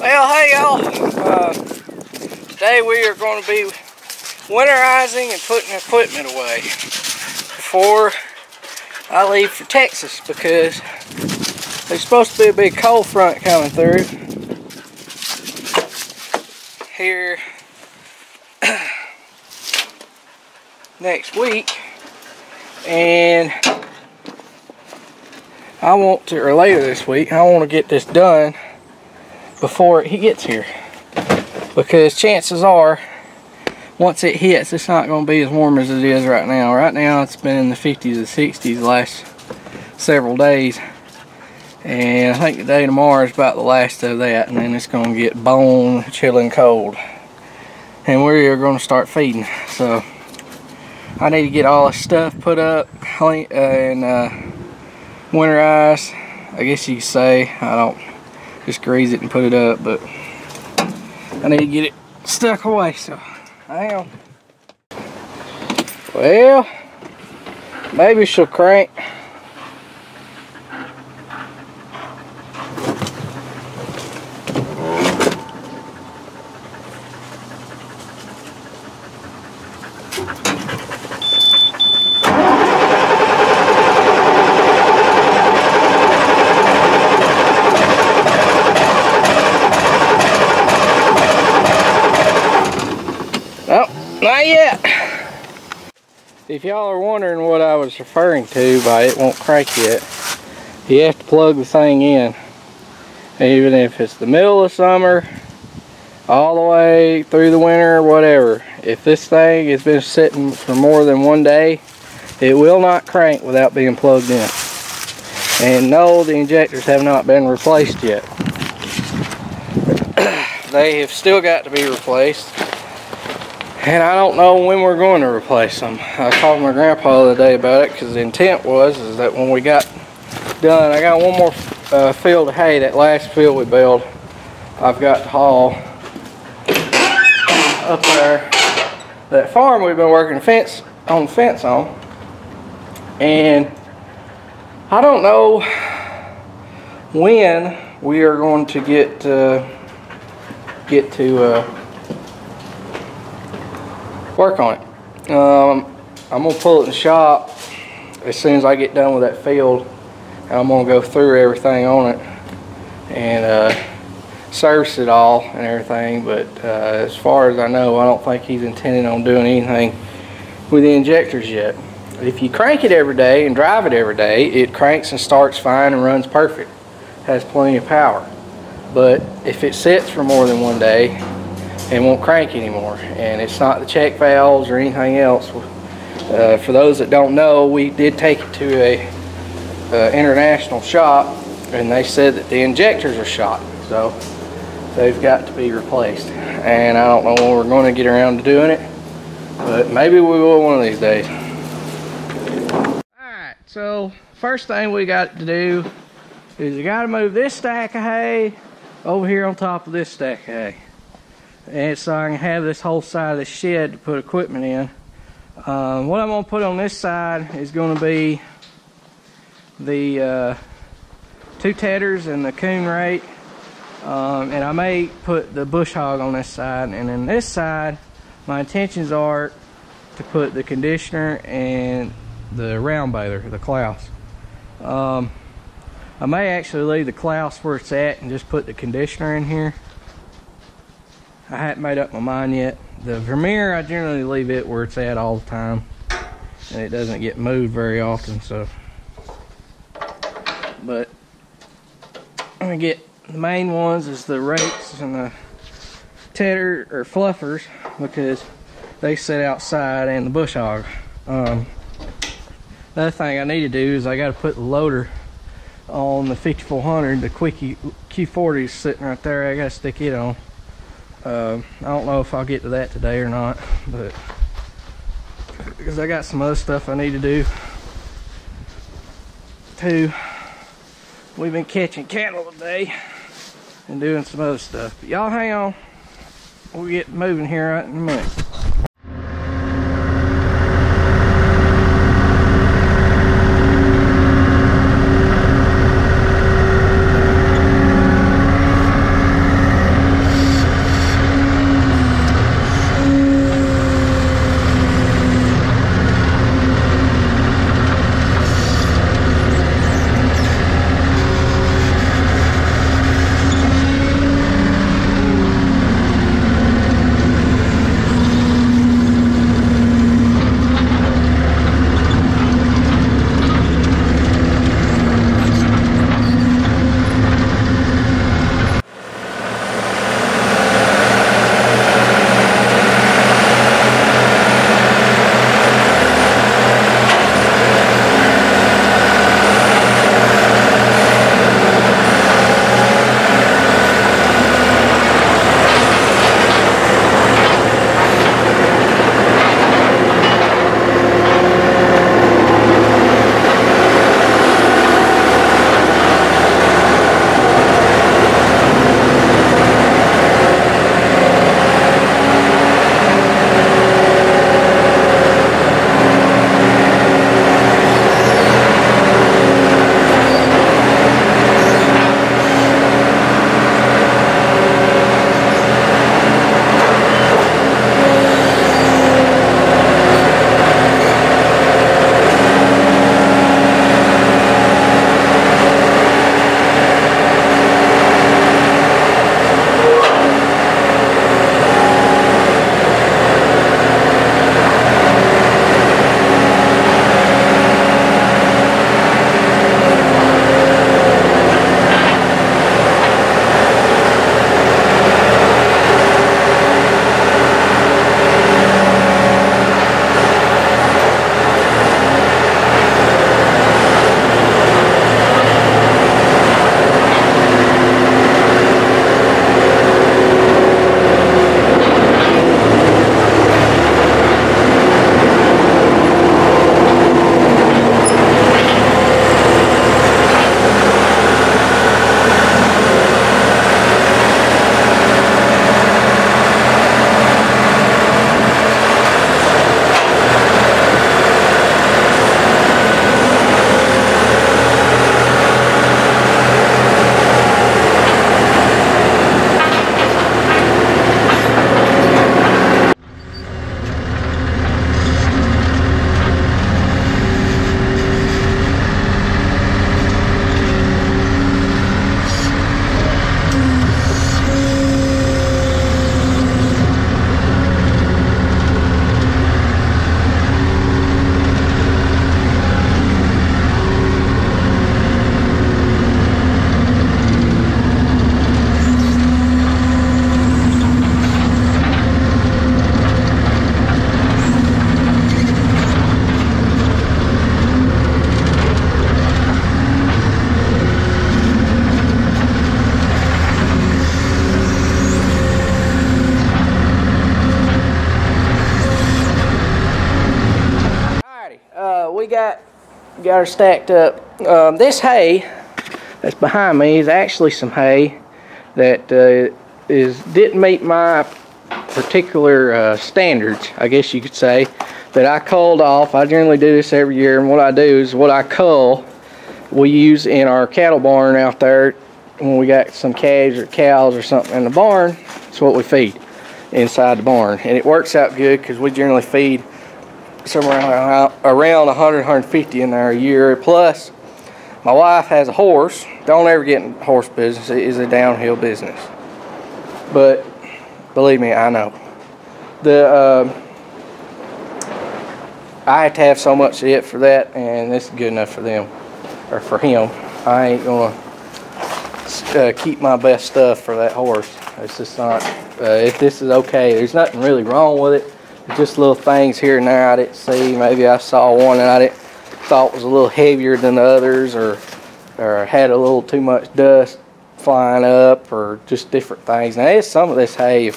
Well, hey y'all. Today we are going to be winterizing and putting equipment away before I leave for Texas, because there's supposed to be a big cold front coming through here next week, and I want to, or later this week, I want to get this done before he gets here, because chances are once it hits, it's not going to be as warm as it is right now. Right now it's been in the 50s and 60s the last several days, and I think the day tomorrow is about the last of that, and then it's going to get bone chilling cold, and we are going to start feeding. So I need to get all this stuff put up and winterize, I guess you could say. I don't just grease it and put it up, but I need to get it stuck away. So hang on. Well, maybe she'll crank. Not yet. If y'all are wondering what I was referring to by it won't crank yet, you have to plug the thing in. Even if it's the middle of summer, all the way through the winter or whatever, if this thing has been sitting for more than one day, it will not crank without being plugged in. And no, the injectors have not been replaced yet. They have still got to be replaced. And I don't know when we're going to replace them. I called my grandpa the other day about it, because the intent was that when we got done, I got one more field of hay. That last field we baled, I've got to haul up there. That farm we've been working the fence on, and I don't know when we are going to get to work on it. I'm gonna pull it in the shop as soon as I get done with that field, and I'm gonna go through everything on it and service it all and everything. But as far as I know, I don't think he's intending on doing anything with the injectors yet. If you crank it every day and drive it every day, it cranks and starts fine and runs perfect, has plenty of power. But if it sits for more than one day, it won't crank anymore. And it's not the check valves or anything else. For those that don't know, we did take it to a international shop, and they said that the injectors are shot, so they've got to be replaced. And I don't know when we're going to get around to doing it, but maybe we will one of these days. Alright, so first thing we got to do is you got to move this stack of hay over here on top of this stack of hay. And so I can have this whole side of the shed to put equipment in. What I'm going to put on this side is going to be the 2 tedders and the coon rake. And I may put the bush hog on this side. And then this side, my intentions are to put the conditioner and the round baler, the clouse. I may actually leave the clouse where it's at and just put the conditioner in here. I haven't made up my mind yet. The Vermeer, I generally leave it where it's at all the time, and it doesn't get moved very often. So, but I'm gonna get the main ones is the rakes and the tedder or fluffers, because they sit outside, and the bush hog. The other thing I need to do is I got to put the loader on the 5400. The Quickie Q40 is sitting right there. I got to stick it on. I don't know if I'll get to that today or not, but because I got some other stuff I need to do too. We've been catching cattle today and doing some other stuff, but y'all hang on, we'll get moving here right in a minute. got her stacked up. This hay that's behind me is actually some hay that didn't meet my particular standards, I guess you could say, that I culled off. I generally do this every year, and what I do is what I cull we use in our cattle barn out there when we got some calves or cows or something in the barn. It's what we feed inside the barn, and it works out good because we generally feed somewhere around 100, 150 in there a year. Plus, my wife has a horse. Don't ever get in horse business. It is a downhill business. But believe me, I know. I have to have so much of it for that, and this is good enough for them, or for him. I ain't gonna keep my best stuff for that horse. It's just not. If this is okay, there's nothing really wrong with it. It's just little things here and there I didn't see. Maybe I saw one that I thought was a little heavier than the others, or had a little too much dust flying up, or just different things. Now, there's some of this hay,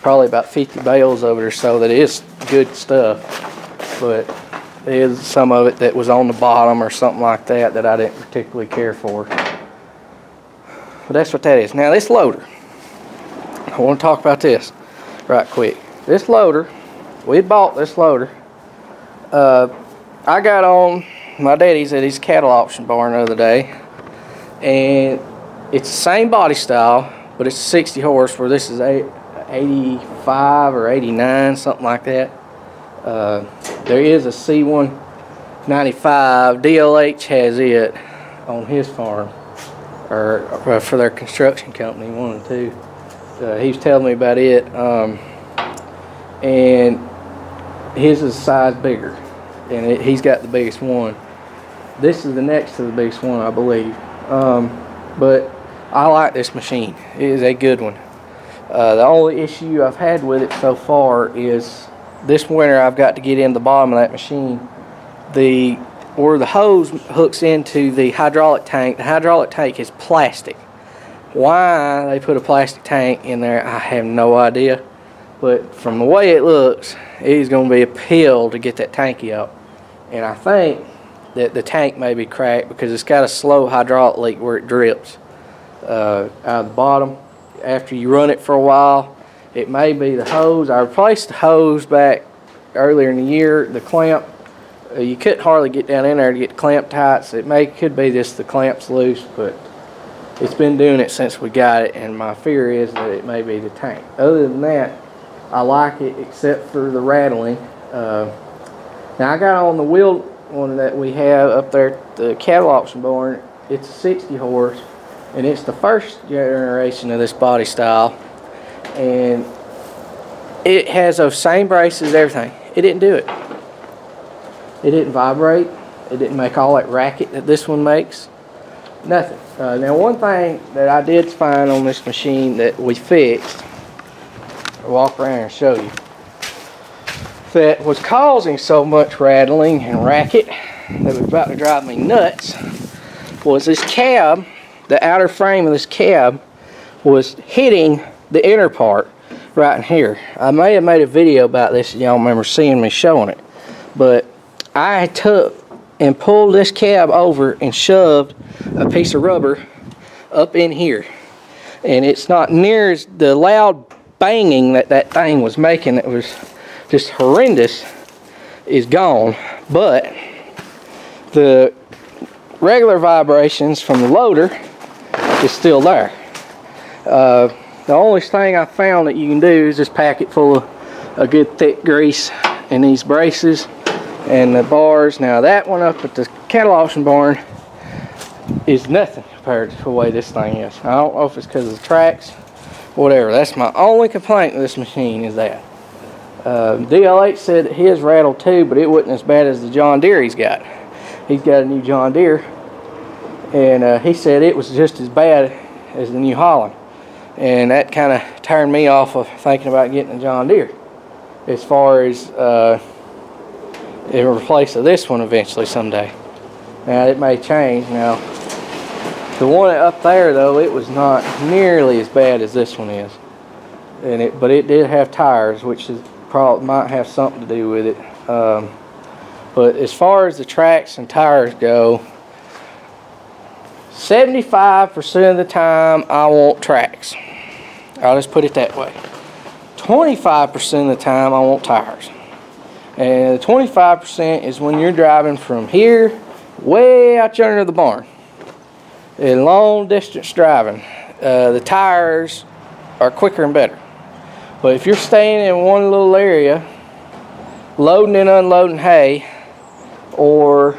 probably about 50 bales of it or so, that is good stuff, but there's some of it that was on the bottom or something like that that I didn't particularly care for. But that's what that is. Now, this loader, I want to talk about this right quick. This loader, we had bought this loader. I got on my daddy's at his cattle auction barn the other day, and it's the same body style, but it's 60 horse, where this is 85 or 89, something like that. There is a C195. DLH has it on his farm, or for their construction company, one or two. He was telling me about it, and his is a size bigger, and he's got the biggest one. This is the next to the biggest one, I believe. But I like this machine. It is a good one. The only issue I've had with it so far is this winter I've got to get in the bottom of that machine. Where the hose hooks into the hydraulic tank, the hydraulic tank is plastic. Why they put a plastic tank in there, I have no idea. But from the way it looks, it is going to be a pill to get that tanky out. And I think that the tank may be cracked because it's got a slow hydraulic leak where it drips out of the bottom. After you run it for a while, it may be the hose. I replaced the hose back earlier in the year. The clamp, you couldn't hardly get down in there to get the clamp tight, so could be just the clamp's loose, but it's been doing it since we got it, and my fear is that it may be the tank. Other than that, I like it except for the rattling. Now I got on the wheel one that we have up there at the cattle auction barn. It's a 60 horse, and it's the first generation of this body style, and it has those same braces, everything. It didn't do it. It didn't vibrate. It didn't make all that racket that this one makes. Nothing. Now, one thing that I did find on this machine that we fixed, I'll walk around and show you, that was causing so much rattling and racket that was about to drive me nuts, was this cab. The outer frame of this cab was hitting the inner part right in here. I may have made a video about this, y'all remember seeing me showing it, but I took and pulled this cab over and shoved a piece of rubber up in here, and it's not near as the loud banging that that thing was making. It was just horrendous, is gone, but the regular vibrations from the loader is still there. The only thing I found that you can do is just pack it full of a good thick grease in these braces and the bars. Now that one up at the cattle auction barn is nothing compared to the way this thing is. I don't know if it's because of the tracks, whatever. That's my only complaint with this machine, is that. DLH said that his rattled too, but it wasn't as bad as the John Deere he's got. He's got a new John Deere, and he said it was just as bad as the New Holland. And that kind of turned me off of thinking about getting a John Deere, as far as in replace of this one eventually someday. Now it may change. Now the one up there though, it was not nearly as bad as this one is, but it did have tires, which is probably might have something to do with it. But as far as the tracks and tires go, 75% of the time I want tracks. I'll just put it that way. 25% of the time I want tires. And the 25% is when you're driving from here way out yonder to the barn. In long distance driving, the tires are quicker and better. But if you're staying in one little area, loading and unloading hay, or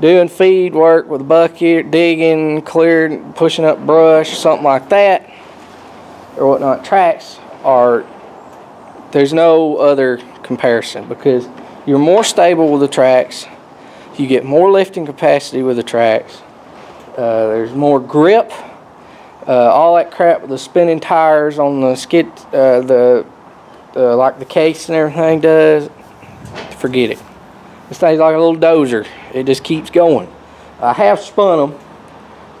doing feed work with a bucket, digging, clearing, pushing up brush, something like that, or whatnot, tracks are, there's no other comparison, because you're more stable with the tracks, you get more lifting capacity with the tracks, there's more grip, all that crap with the spinning tires on the skid, like the case and everything does, forget it. This thing's like a little dozer. It just keeps going. I have spun them,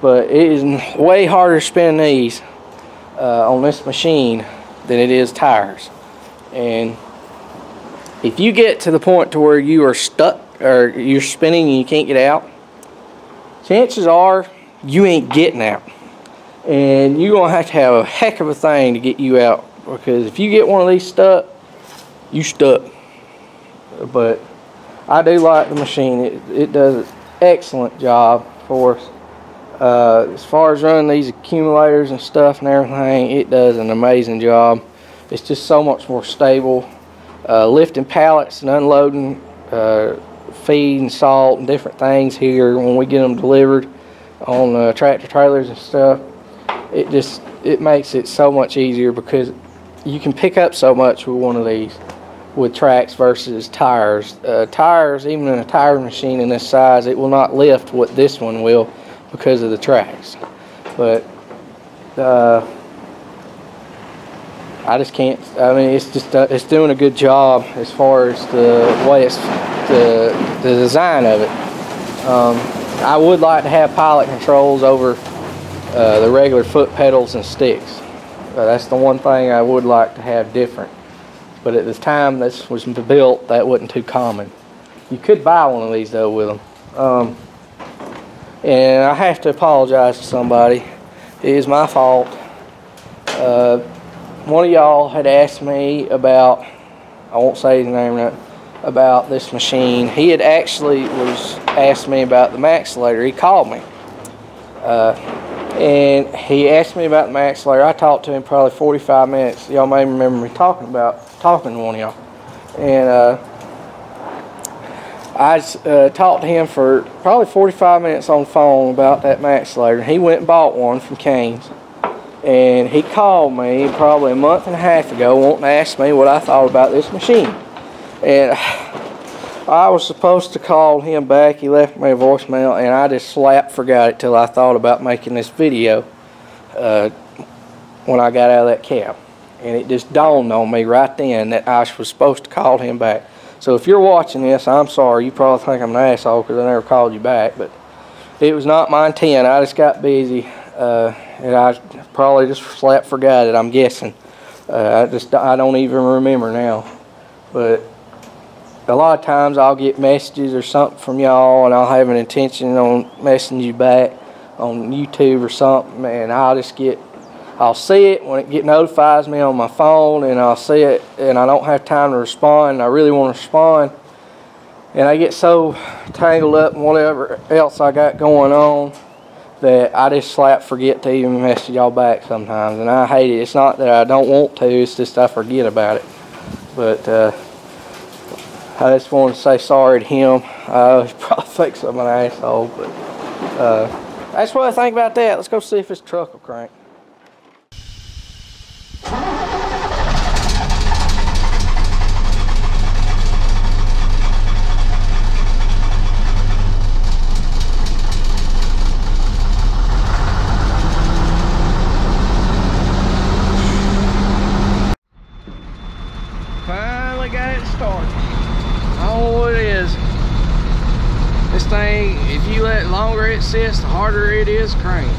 but it is way harder to spin these on this machine than it is tires. And if you get to the point to where you are stuck or you're spinning and you can't get out, chances are you ain't getting out. And you're going to have a heck of a thing to get you out, because if you get one of these stuck, you stuck. But I do like the machine. It does an excellent job for us. As far as running these accumulators and stuff and everything, it does an amazing job. It's just so much more stable. Lifting pallets and unloading feed and salt and different things here when we get them delivered on tractor trailers and stuff, it makes it so much easier, because you can pick up so much with one of these with tracks versus tires. Tires, even in a tire machine in this size, it will not lift what this one will because of the tracks. But I just can't, I mean, it's just it's doing a good job as far as the way it's the design of it. I would like to have pilot controls over the regular foot pedals and sticks. That's the one thing I would like to have different. But at the time this was built, that wasn't too common. You could buy one of these though with them. And I have to apologize to somebody. It is my fault. One of y'all had asked me about, I won't say his name now, about this machine. He had actually asked me about the maxillary. He called me. And he asked me about the maxillary. I talked to him probably 45 minutes. Y'all may remember me talking to one of y'all. And I talked to him for probably 45 minutes on the phone about that maxillary. He went and bought one from Cane's. And he called me probably a month and a half ago wanting to ask me what I thought about this machine. And I was supposed to call him back. He left me a voicemail, and I just forgot it till I thought about making this video when I got out of that cab. And it just dawned on me right then that I was supposed to call him back. So if you're watching this, I'm sorry. You probably think I'm an asshole because I never called you back, but it was not my intent. I just got busy, and I probably just forgot it, I'm guessing. I don't even remember now. But a lot of times I'll get messages or something from y'all, and I'll have an intention on messaging you back on YouTube or something, and I'll see it when it notifies me on my phone, and I'll see it and I don't have time to respond, and I really want to respond, and I get so tangled up in whatever else I got going on that I just forget to even message y'all back sometimes, and I hate it. It's not that I don't want to, it's just I forget about it. But I just wanted to say sorry to him. He probably thinks I'm an asshole, but that's what I think about that. Let's go see if his truck will crank. Finally got it started. I don't know what it is. This thing, if you let it longer it sits, the harder it is to crank.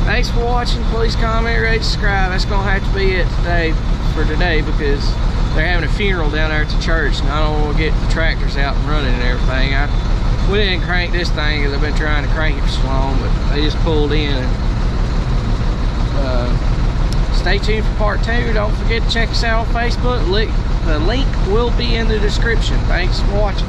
Thanks for watching. Please comment, rate, subscribe. That's gonna have to be it for today, because they're having a funeral down there at the church, and I don't want to get the tractors out and running and everything. We didn't crank this thing because I've been trying to crank it for so long, but they just pulled in. And, stay tuned for part 2. Don't forget to check us out on Facebook. The link will be in the description. Thanks for watching.